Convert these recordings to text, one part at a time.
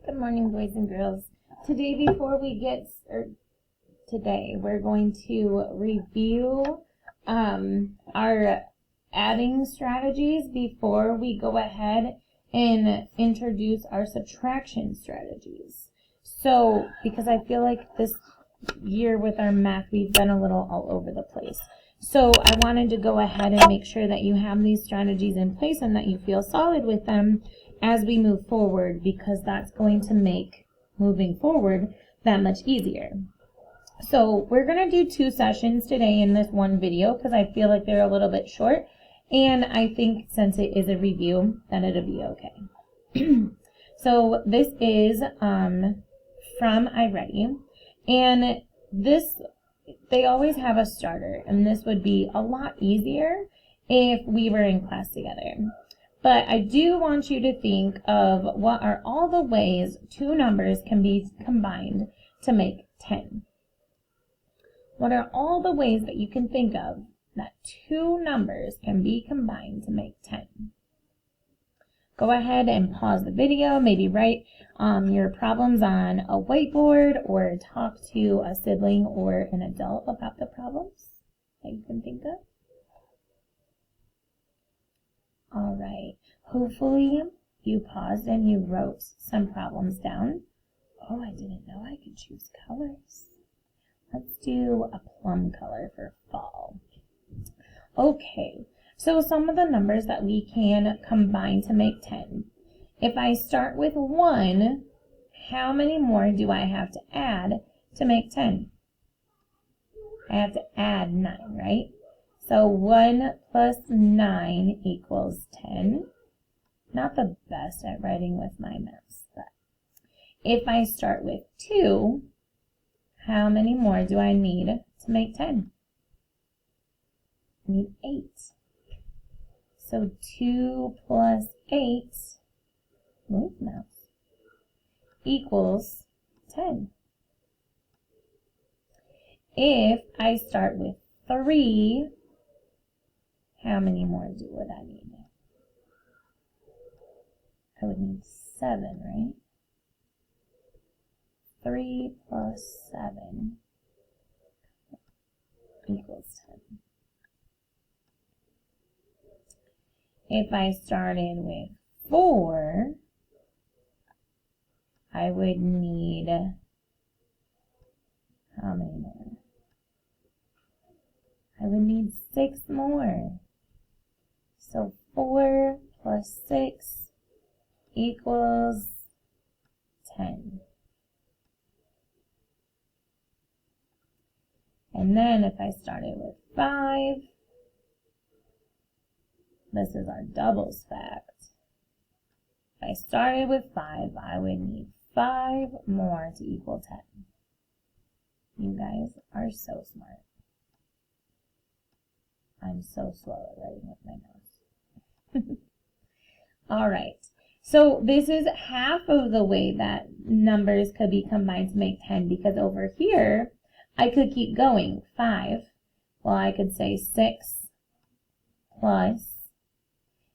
Good morning, boys and girls. Today, we're going to review our adding strategies before we go ahead and introduce our subtraction strategies. So, because I feel like this year with our math, we've been a little all over the place. So I wanted to go ahead and make sure that you have these strategies in place and that you feel solid with them as we move forward, because that's going to make moving forward that much easier. So we're going to do 2 sessions today in this one video because I feel like they're a little bit short, and I think since it is a review that it'll be okay. So this is from iReady, and they always have a starter, and this would be a lot easier if we were in class together. But I do want you to think of what are all the ways 2 numbers can be combined to make 10. What are all the ways that you can think of that 2 numbers can be combined to make 10? Go ahead and pause the video, maybe write your problems on a whiteboard or talk to a sibling or an adult about the problems that you can think of. All right, hopefully you paused and you wrote some problems down. Oh, I didn't know I could choose colors. Let's do a plum color for fall. Okay, so some of the numbers that we can combine to make 10. If I start with 1, how many more do I have to add to make 10? I have to add 9, right? So 1 plus 9 equals 10. Not the best at writing with my mouse, but if I start with 2, how many more do I need to make 10? I need 8. So 2 plus 8, move mouse, equals 10. If I start with 3, how many more would I need? I would need 7, right? 3 plus 7 equals 10. If I started with 4, I would need how many more? I would need 6 more. So 4 plus 6 equals 10. And then if I started with 5, this is our doubles fact. If I started with 5, I would need 5 more to equal 10. You guys are so smart. I'm so slow at writing with my mouse. All right. So this is half of the way that numbers could be combined to make 10, because over here, I could keep going. 5. Well, I could say 6 plus,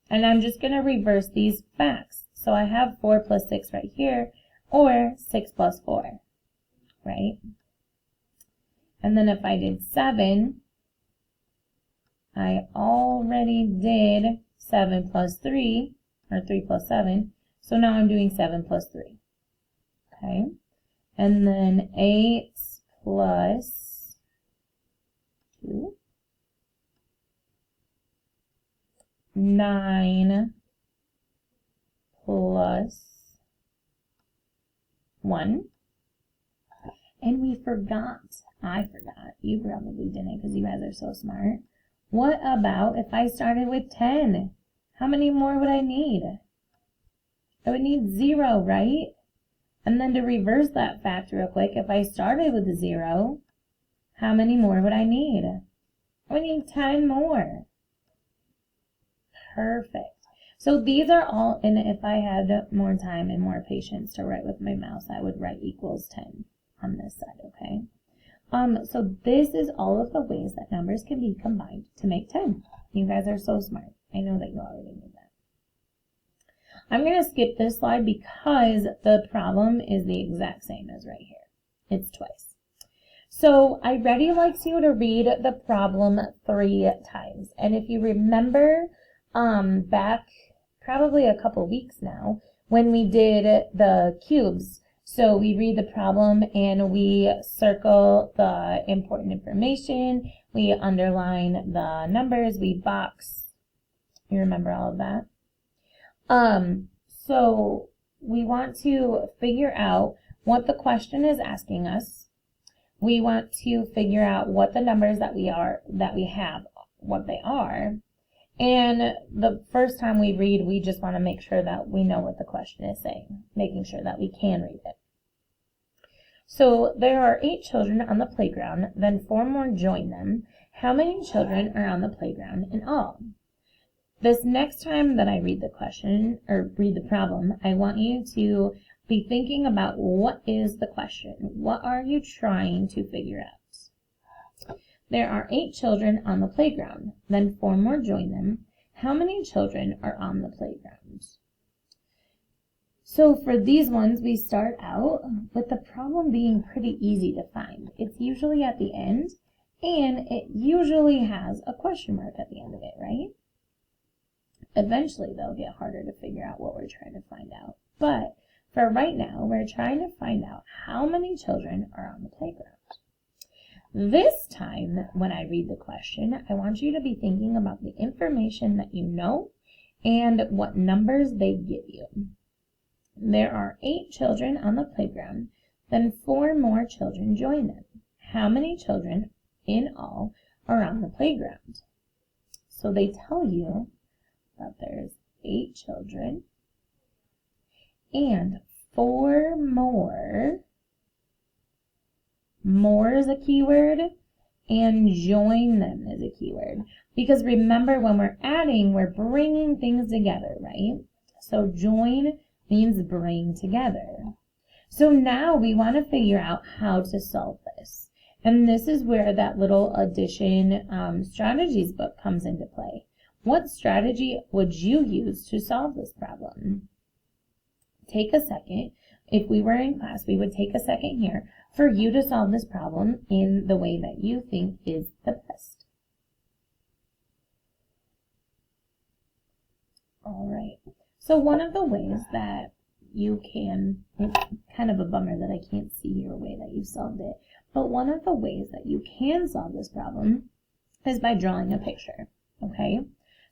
and I'm just going to reverse these facts. So I have 4 plus 6 right here, or 6 plus 4, right? And then if I did 7, I already did 7 plus 3, or 3 plus 7. So now I'm doing 7 plus 3. Okay? And then 8 plus 2. 9 plus 1. And we forgot, I forgot, you probably didn't because you guys are so smart. What about if I started with 10? How many more would I need? I would need 0, right? And then to reverse that fact real quick, if I started with 0, how many more would I need? I would need 10 more. Perfect. So these are all, and if I had more time and more patience to write with my mouse, I would write equals 10 on this side, okay? So this is all of the ways that numbers can be combined to make 10. You guys are so smart. I know that you already knew I'm going to skip this slide because the problem is the exact same as right here. It's twice. So Iready likes you to read the problem 3 times. And if you remember back probably a couple weeks now when we did the cubes, so we read the problem and we circle the important information, we underline the numbers, we box. You remember all of that? So we want to figure out what the question is asking us. We want to figure out what the numbers that we have, what they are. And the first time we read, we just want to make sure that we know what the question is saying, making sure that we can read it. So there are 8 children on the playground, then 4 more join them. How many children are on the playground in all? This next time that I read the question, or read the problem, I want you to be thinking about what is the question. What are you trying to figure out? There are 8 children on the playground, then 4 more join them. How many children are on the playground? So for these ones, we start out with the problem being pretty easy to find. It's usually at the end, and it usually has a question mark at the end of it, right? Eventually, they'll get harder to figure out what we're trying to find out. But for right now, we're trying to find out how many children are on the playground. This time, when I read the question, I want you to be thinking about the information that you know and what numbers they give you. There are 8 children on the playground, then 4 more children join them. How many children in all are on the playground? So they tell you that there's 8 children and 4 more. More is a keyword and join them is a keyword. Because remember, when we're adding, we're bringing things together, right? So join means bring together. So now we want to figure out how to solve this. And this is where that little addition strategies book comes into play. What strategy would you use to solve this problem? Take a second. If we were in class, we would take a second here for you to solve this problem in the way that you think is the best. All right. So one of the ways that you can, it's kind of a bummer that I can't see your way that you solved it, but one of the ways that you can solve this problem is by drawing a picture, okay?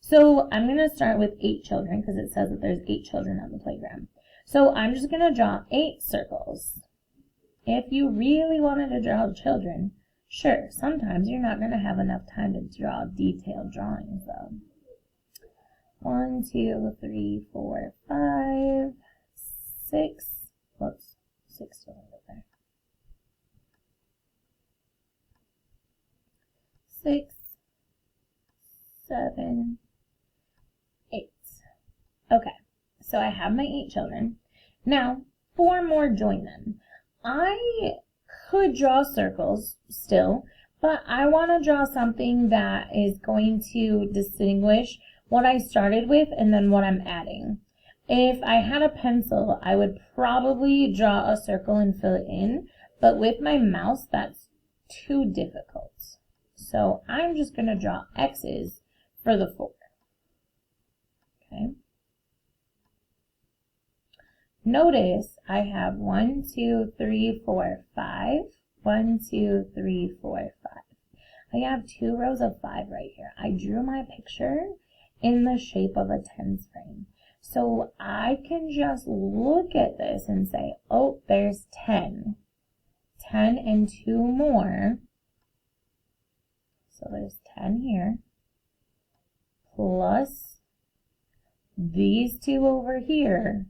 So I'm going to start with 8 children because it says that there's 8 children on the playground. So I'm just going to draw 8 circles. If you really wanted to draw children, sure, sometimes you're not going to have enough time to draw detailed drawings though. 1, 2, 3, 4, 5, 6, whoops, 6 children over there. 6, 7, 8. Okay, so I have my 8 children. Now, 4 more join them. I could draw circles still, but I want to draw something that is going to distinguish what I started with and then what I'm adding. If I had a pencil, I would probably draw a circle and fill it in, but with my mouse, that's too difficult. So I'm just going to draw X's for the 4. Okay. Notice I have 1, 2, 3, 4, 5. 1, 2, 3, 4, 5. I have 2 rows of 5 right here. I drew my picture in the shape of a tens frame. So I can just look at this and say, oh, there's 10. 10 and 2 more. So there's 10 here. Plus these 2 over here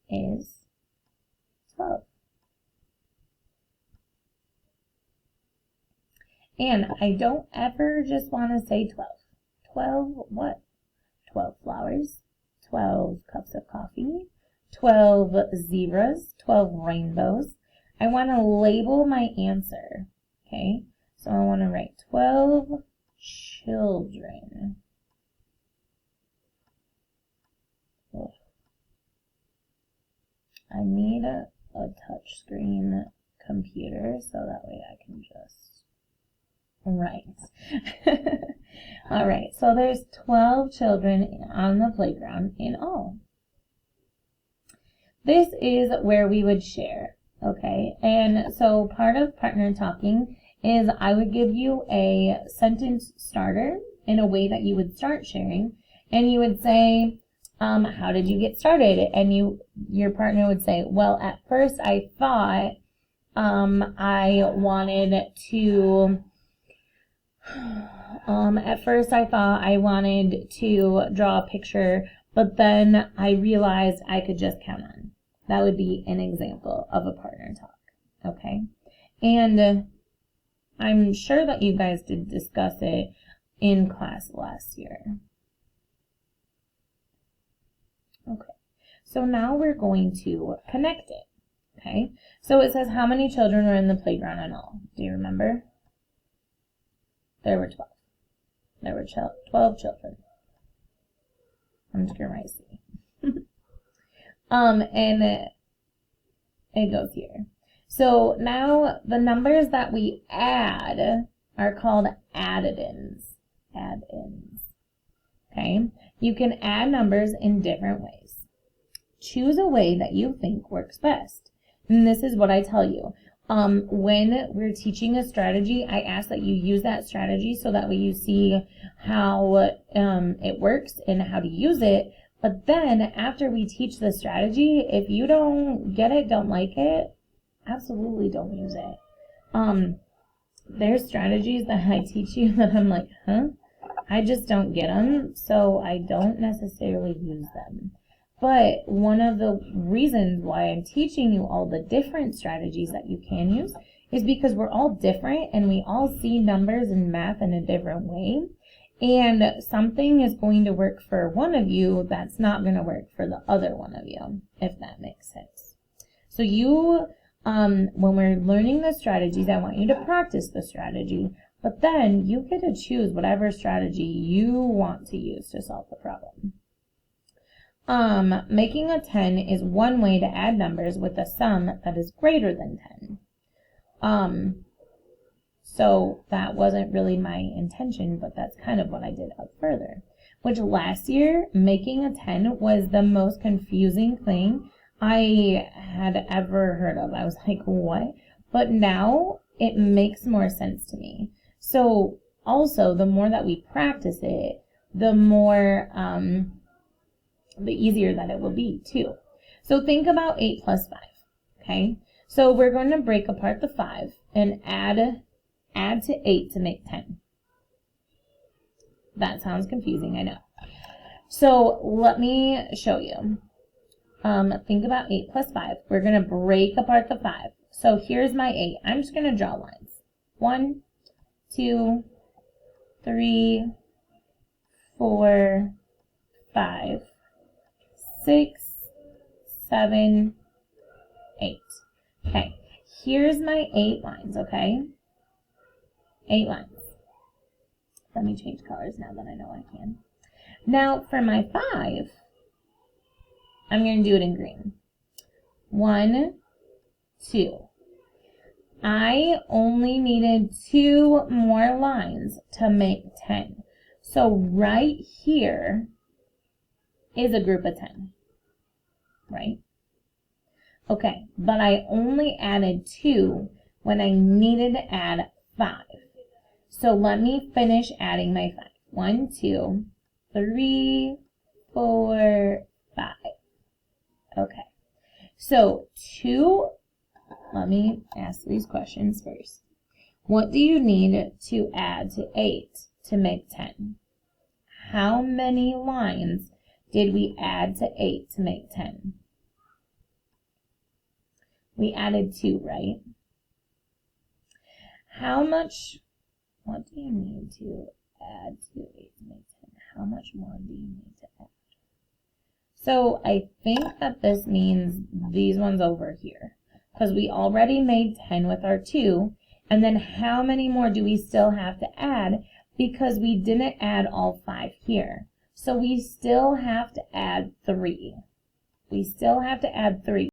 is 12. And I don't ever just want to say 12. 12 what? 12 flowers, 12 cups of coffee, 12 zebras, 12 rainbows. I want to label my answer, okay? So I want to write 12 children. I need a touch screen computer so that way I can just write. All right, so there's 12 children on the playground in all. This is where we would share, okay? And so part of partner talking is I would give you a sentence starter in a way that you would start sharing, and you would say, how did you get started? And your partner would say, well, at first I thought I wanted to draw a picture, but then I realized I could just count on. That would be an example of a partner talk, okay? And I'm sure that you guys did discuss it in class last year. Okay, so now we're going to connect it, okay? So it says how many children were in the playground in all. Do you remember? There were 12. There were 12 children. I'm just going to write C. And it goes here. So now the numbers that we add are called add-ins. Add-ins. Okay? You can add numbers in different ways. Choose a way that you think works best. And this is what I tell you. When we're teaching a strategy, I ask that you use that strategy so that way you see how it works and how to use it. But then after we teach the strategy, if you don't get it, don't like it, absolutely don't use it. There's strategies that I teach you that I'm like, huh? I just don't get them, so I don't necessarily use them. But one of the reasons why I'm teaching you all the different strategies that you can use is because we're all different and we all see numbers and math in a different way. And something is going to work for one of you that's not going to work for the other one of you, if that makes sense. So when we're learning the strategies, I want you to practice the strategy, but then you get to choose whatever strategy you want to use to solve the problem. Making a 10 is one way to add numbers with a sum that is greater than 10. So that wasn't really my intention, but that's kind of what I did up further. Which last year, making a 10 was the most confusing thing I had ever heard of. I was like, what? But now it makes more sense to me. So also, the more that we practice it, the more, the easier that it will be too. So think about 8 plus 5, okay? So we're going to break apart the 5 and add to 8 to make 10. That sounds confusing, I know. So let me show you. Think about 8 plus 5. We're going to break apart the 5. So here's my 8. I'm just going to draw lines. 1, 2, 3, 4, 5, 6, 7, 8. Okay, here's my 8 lines, okay? 8 lines. Let me change colors now that I know I can. Now, for my 5, I'm going to do it in green. 1, 2. I only needed 2 more lines to make 10. So right here is a group of 10, right? Okay, but I only added 2 when I needed to add 5. So let me finish adding my 5. 1, 2, 3, 4, 5. Okay, so let me ask these questions first. What do you need to add to 8 to make 10? How many lines did we add to 8 to make 10? We added 2, right? What do you need to add to 8 to make 10? How much more do you need to add? So I think that this means these ones over here, because we already made 10 with our 2, and then how many more do we still have to add because we didn't add all 5 here? So we still have to add 3. We still have to add 3.